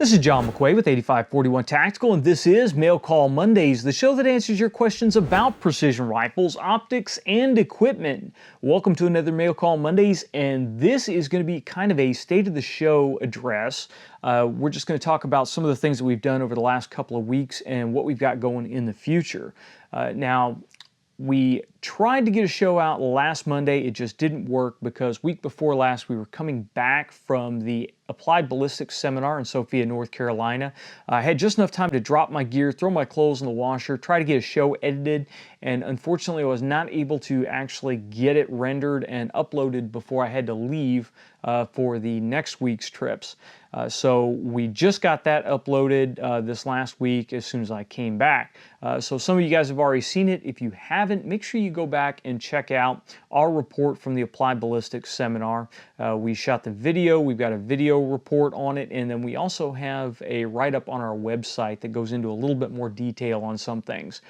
This is John McQuay with 8541 Tactical, and this is Mail Call Mondays, the show that answers your questions about precision rifles, optics, and equipment. Welcome to another Mail Call Mondays, and this is going to be kind of a state of the show address. We're just going to talk about some of the things that we've done over the last couple of weeks and what we've got going in the future. Now, we tried to get a show out last Monday. It just didn't work because week before last we were coming back from the Applied Ballistics Seminar in Sophia, North Carolina. I had just enough time to drop my gear, throw my clothes in the washer, try to get a show edited, and unfortunately I was not able to actually get it rendered and uploaded before I had to leave for the next week's trips. So we just got that uploaded this last week as soon as I came back. So some of you guys have already seen it. If you haven't, make sure you go back and check out our report from the Applied Ballistics Seminar. We shot the video, we've got a video report on it, and then we also have a write-up on our website that goes into a little bit more detail on some things.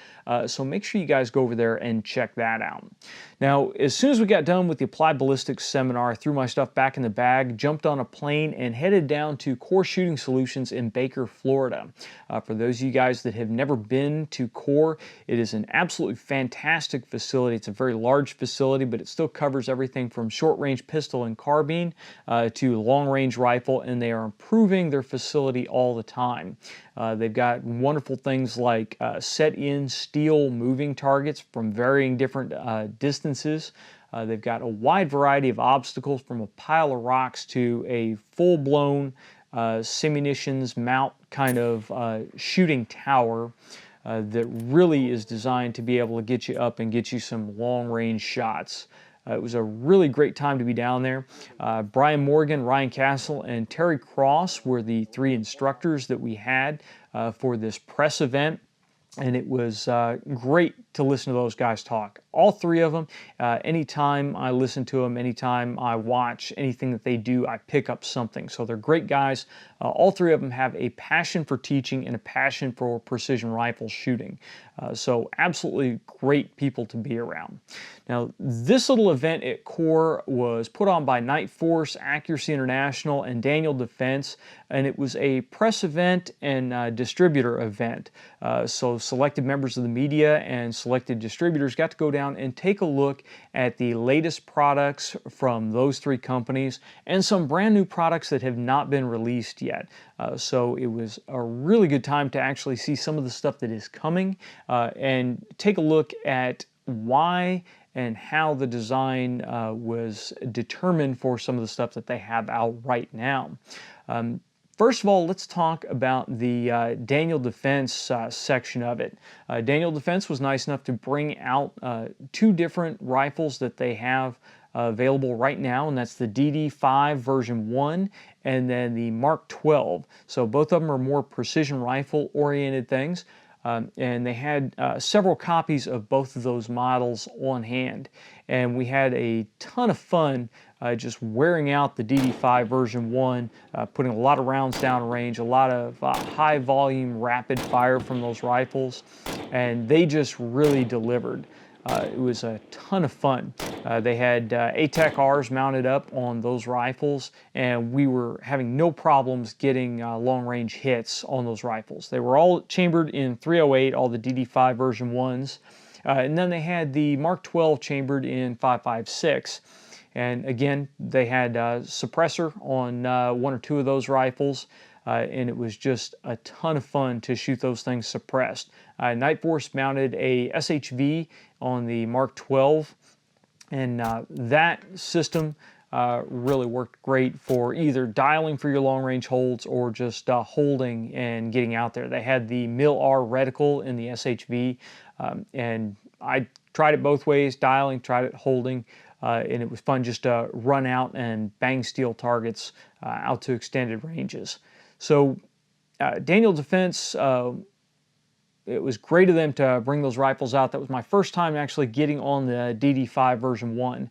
So make sure you guys go over there and check that out. Now, as soon as we got done with the Applied Ballistics Seminar, I threw my stuff back in the bag, jumped on a plane, and headed down to Core Shooting Solutions in Baker, Florida. For those of you guys that have never been to Core, it is an absolutely fantastic facility. It's a very large facility, but it still covers everything from short-range pistol and carbine to long-range rifle, and they are improving their facility all the time. They've got wonderful things like set-in steel moving targets from varying different distances. They've got a wide variety of obstacles from a pile of rocks to a full-blown simunitions mount kind of shooting tower that really is designed to be able to get you up and get you some long-range shots. It was a really great time to be down there. Brian Morgan, Ryan Castle, and Terry Cross were the three instructors that we had for this press event. And it was great to listen to those guys talk. All three of them, anytime I listen to them, anytime I watch anything that they do, I pick up something. So they're great guys. All three of them have a passion for teaching and a passion for precision rifle shooting. So absolutely great people to be around. Now, this little event at Core was put on by Nightforce, Accuracy International, and Daniel Defense, and it was a press event and distributor event. So selected members of the media and selected distributors got to go down and take a look at the latest products from those three companies and some brand new products that have not been released yet. So it was a really good time to actually see some of the stuff that is coming and take a look at why and how the design was determined for some of the stuff that they have out right now. First of all, let's talk about the Daniel Defense section of it. Daniel Defense was nice enough to bring out two different rifles that they have available right now, and that's the DD5 version 1 and then the Mark 12. So both of them are more precision rifle oriented things. And they had several copies of both of those models on hand. And we had a ton of fun just wearing out the DD5 version 1, putting a lot of rounds down range, a lot of high volume rapid fire from those rifles, and they just really delivered. It was a ton of fun. They had ATEC Rs mounted up on those rifles, and we were having no problems getting long-range hits on those rifles. They were all chambered in 308, all the DD5 version 1s, and then they had the Mark 12 chambered in 5.56. And again, they had suppressor on one or two of those rifles, and it was just a ton of fun to shoot those things suppressed. Nightforce mounted a SHV on the Mark 12, and that system really worked great for either dialing for your long-range holds or just holding and getting out there. They had the MIL-R reticle in the SHV, and I tried it both ways, dialing, tried it holding, and it was fun just to run out and bang steel targets out to extended ranges. So Daniel Defense, it was great of them to bring those rifles out. That was my first time actually getting on the DD5 version 1.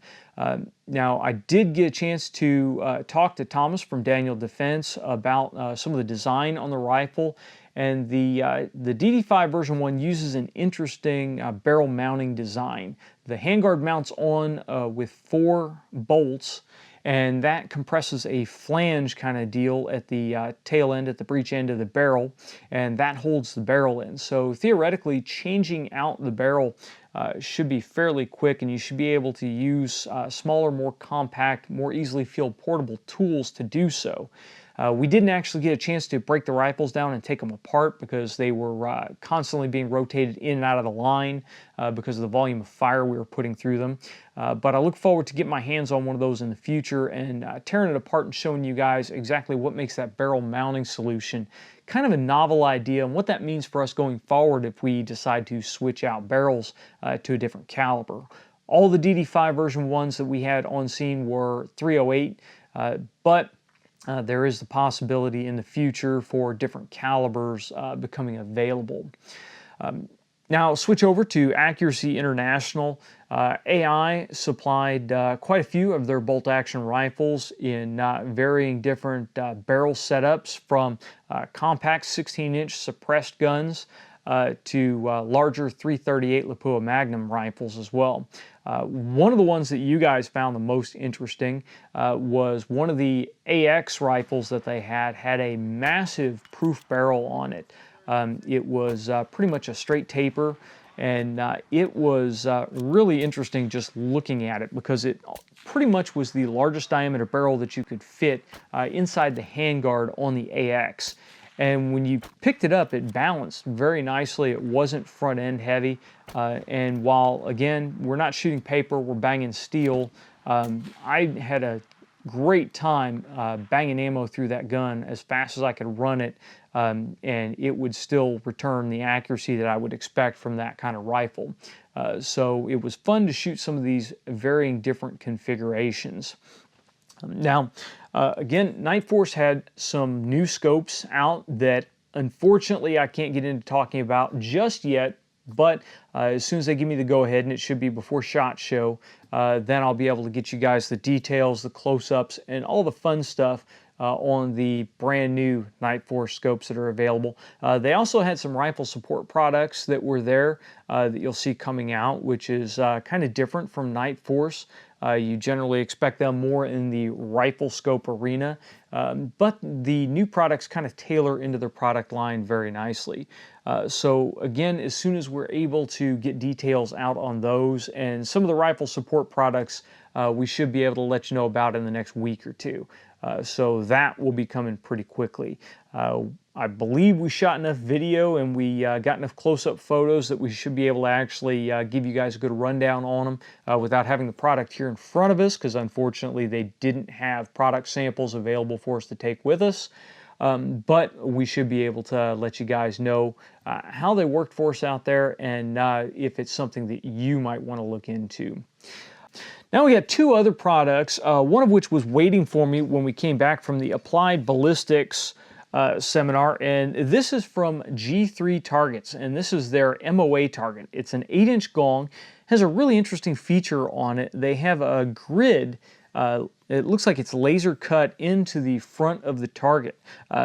Now, I did get a chance to talk to Thomas from Daniel Defense about some of the design on the rifle, and the DD5 version 1 uses an interesting barrel mounting design. The handguard mounts on with 4 bolts, and that compresses a flange kind of deal at the tail end, at the breech end of the barrel, and that holds the barrel in. So theoretically, changing out the barrel should be fairly quick, and you should be able to use smaller, more compact, more easily field portable tools to do so. We didn't actually get a chance to break the rifles down and take them apart because they were constantly being rotated in and out of the line because of the volume of fire we were putting through them. But I look forward to getting my hands on one of those in the future and tearing it apart and showing you guys exactly what makes that barrel mounting solution kind of a novel idea and what that means for us going forward if we decide to switch out barrels to a different caliber. All the DD5 version 1s that we had on scene were 308, but there is the possibility in the future for different calibers becoming available. Now I'll switch over to Accuracy International. AI supplied quite a few of their bolt-action rifles in varying different barrel setups, from compact 16-inch suppressed guns to larger 338 Lapua Magnum rifles as well. One of the ones that you guys found the most interesting was one of the AX rifles that they had a massive proof barrel on it. It was pretty much a straight taper, and it was really interesting just looking at it because it pretty much was the largest diameter barrel that you could fit inside the handguard on the AX. And when you picked it up, it balanced very nicely. It wasn't front end heavy. And while, again, we're not shooting paper, we're banging steel, I had a great time banging ammo through that gun as fast as I could run it, and it would still return the accuracy that I would expect from that kind of rifle. So it was fun to shoot some of these varying different configurations. Now, again, Nightforce had some new scopes out that unfortunately I can't get into talking about just yet, but as soon as they give me the go-ahead, and it should be before SHOT Show, then I'll be able to get you guys the details, the close-ups, and all the fun stuff on the brand new Nightforce scopes that are available. They also had some rifle support products that were there that you'll see coming out, which is kind of different from Nightforce. You generally expect them more in the rifle scope arena, but the new products kind of tailor into their product line very nicely. So again, as soon as we're able to get details out on those and some of the rifle support products, we should be able to let you know about in the next week or two. So that will be coming pretty quickly. I believe we shot enough video and we got enough close-up photos that we should be able to actually give you guys a good rundown on them without having the product here in front of us, because unfortunately they didn't have product samples available for us to take with us. But we should be able to let you guys know how they worked for us out there and if it's something that you might want to look into. Now we got two other products, one of which was waiting for me when we came back from the Applied Ballistics seminar, and this is from G3 Targets, and this is their MOA target. It's an 8-inch gong, has a really interesting feature on it. They have a grid. It looks like it's laser cut into the front of the target.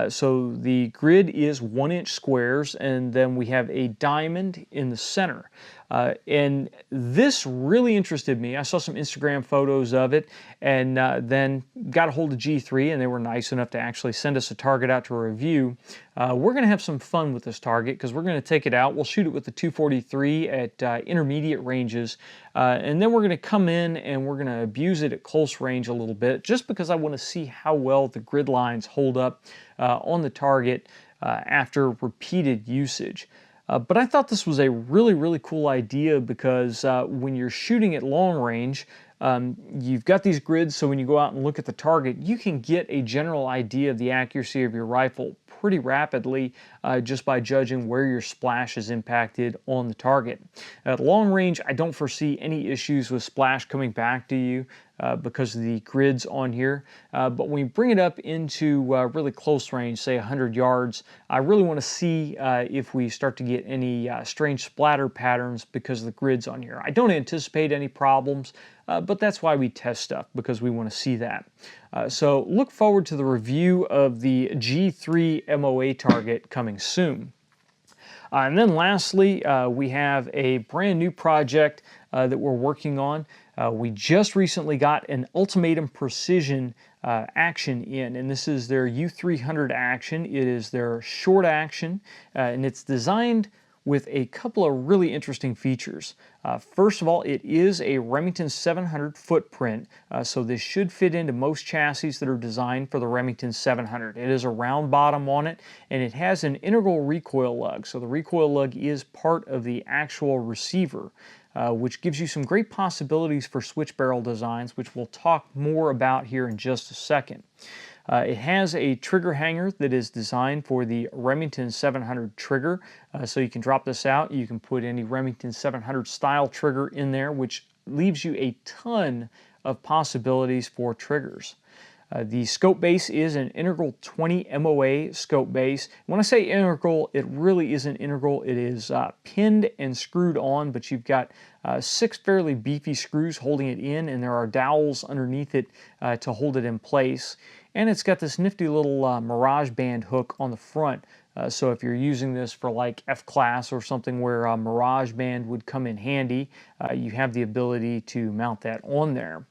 So the grid is 1-inch squares, and then we have a diamond in the center. And this really interested me. I saw some Instagram photos of it, and then got a hold of G3, and they were nice enough to actually send us a target out to review. We're going to have some fun with this target because we're going to take it out. We'll shoot it with the 243 at intermediate ranges, and then we're going to come in and we're going to abuse it at close range a little bit, just because I want to see how well the grid lines hold up on the target after repeated usage. But I thought this was a really, really cool idea because when you're shooting at long range, you've got these grids, so when you go out and look at the target, you can get a general idea of the accuracy of your rifle pretty rapidly just by judging where your splash is impacted on the target. At long range, I don't foresee any issues with splash coming back to you because of the grids on here. But when you bring it up into really close range, say 100 yards, I really want to see if we start to get any strange splatter patterns because of the grids on here. I don't anticipate any problems, but that's why we test stuff, because we want to see that. So look forward to the review of the G3 MOA target coming soon. And then lastly, we have a brand new project that we're working on. We just recently got an Ultimatum Precision action in, and this is their U300 action. It is their short action, and it's designed with a couple of really interesting features. First of all, it is a Remington 700 footprint, so this should fit into most chassis that are designed for the Remington 700. It is a round bottom on it, and it has an integral recoil lug. So the recoil lug is part of the actual receiver, which gives you some great possibilities for switch barrel designs, which we'll talk more about here in just a second. It has a trigger hanger that is designed for the Remington 700 trigger, so you can drop this out. You can put any Remington 700 style trigger in there, which leaves you a ton of possibilities for triggers. The scope base is an integral 20 MOA scope base. When I say integral, it really isn't integral. It is pinned and screwed on, but you've got 6 fairly beefy screws holding it in, and there are dowels underneath it to hold it in place. And it's got this nifty little Mirage band hook on the front. So if you're using this for like F-class or something where a Mirage band would come in handy, you have the ability to mount that on there.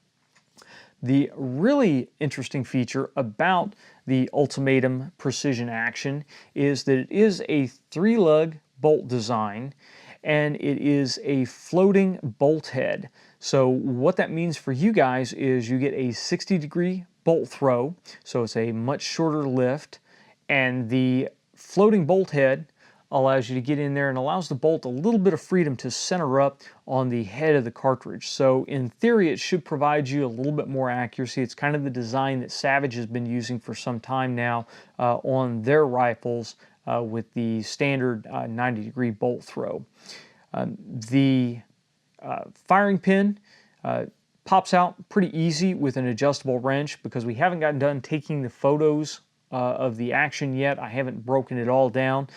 The really interesting feature about the Ultimatum Precision action is that it is a 3-lug bolt design, and it is a floating bolt head. So what that means for you guys is you get a 60-degree bolt throw, so it's a much shorter lift, and the floating bolt head allows you to get in there and allows the bolt a little bit of freedom to center up on the head of the cartridge. So in theory, it should provide you a little bit more accuracy. It's kind of the design that Savage has been using for some time now on their rifles with the standard 90-degree bolt throw. The firing pin pops out pretty easy with an adjustable wrench. Because we haven't gotten done taking the photos of the action yet, I haven't broken it all down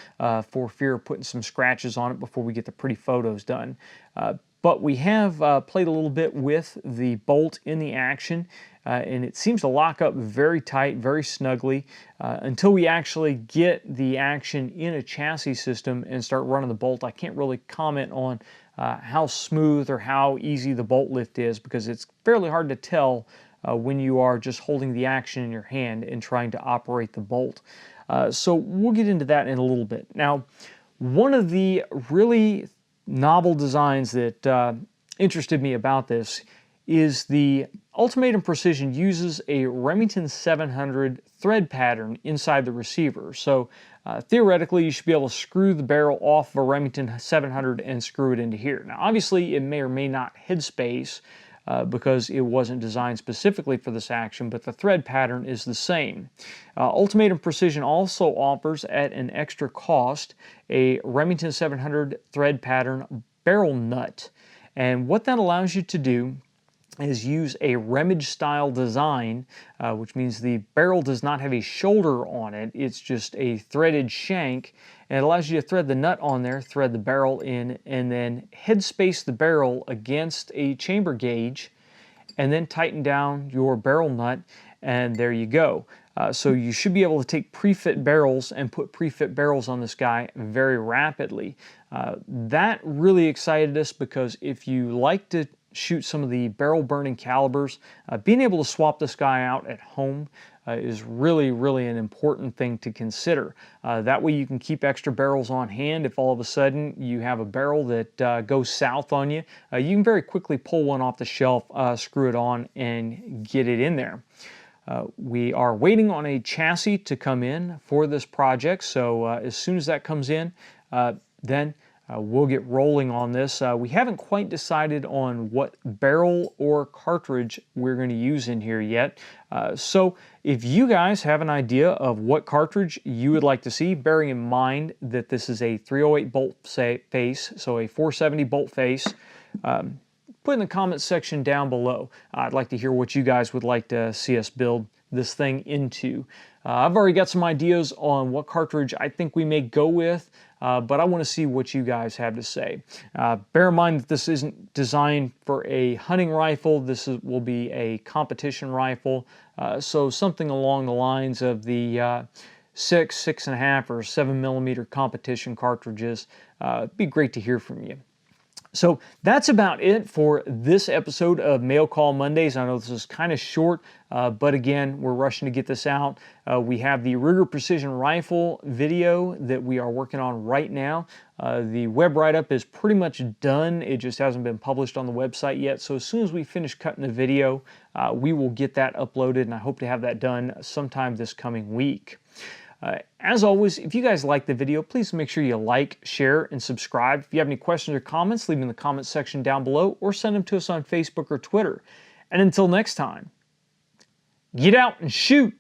for fear of putting some scratches on it before we get the pretty photos done. But we have played a little bit with the bolt in the action, and it seems to lock up very tight, very snugly, until we actually get the action in a chassis system and start running the bolt. I can't really comment on how smooth or how easy the bolt lift is, because it's fairly hard to tell when you are just holding the action in your hand and trying to operate the bolt. So we'll get into that in a little bit. Now, one of the really novel designs that interested me about this is the Ultimatum Precision uses a Remington 700 thread pattern inside the receiver. So theoretically, you should be able to screw the barrel off of a Remington 700 and screw it into here. Now, obviously, it may or may not headspace because it wasn't designed specifically for this action, but the thread pattern is the same. Ultimatum Precision also offers, at an extra cost, a Remington 700 thread pattern barrel nut. And what that allows you to do is use a Remington style design, which means the barrel does not have a shoulder on it. It's just a threaded shank, and it allows you to thread the nut on there, thread the barrel in, and then headspace the barrel against a chamber gauge, and then tighten down your barrel nut, and there you go. So you should be able to take pre-fit barrels and put pre-fit barrels on this guy very rapidly. That really excited us, because if you like to shoot some of the barrel burning calibers, being able to swap this guy out at home is really, really an important thing to consider. That way you can keep extra barrels on hand. If all of a sudden you have a barrel that goes south on you, you can very quickly pull one off the shelf, screw it on, and get it in there. We are waiting on a chassis to come in for this project, so as soon as that comes in, then we'll get rolling on this. We haven't quite decided on what barrel or cartridge we're going to use in here yet. So if you guys have an idea of what cartridge you would like to see, bearing in mind that this is a 308 bolt face, so a 470 bolt face, put in the comments section down below. I'd like to hear what you guys would like to see us build this thing into. I've already got some ideas on what cartridge I think we may go with, but I want to see what you guys have to say. Bear in mind that this isn't designed for a hunting rifle. This will be a competition rifle, so something along the lines of the 6.5, or 7mm competition cartridges. It'd be great to hear from you. So that's about it for this episode of Mail Call Mondays. I know this is kind of short, but again, we're rushing to get this out. We have the Ruger Precision Rifle video that we are working on right now. The web write-up is pretty much done. It just hasn't been published on the website yet. So as soon as we finish cutting the video, we will get that uploaded, and I hope to have that done sometime this coming week. As always, if you guys like the video, please make sure you like, share, and subscribe. If you have any questions or comments, leave them in the comments section down below or send them to us on Facebook or Twitter. And until next time, get out and shoot!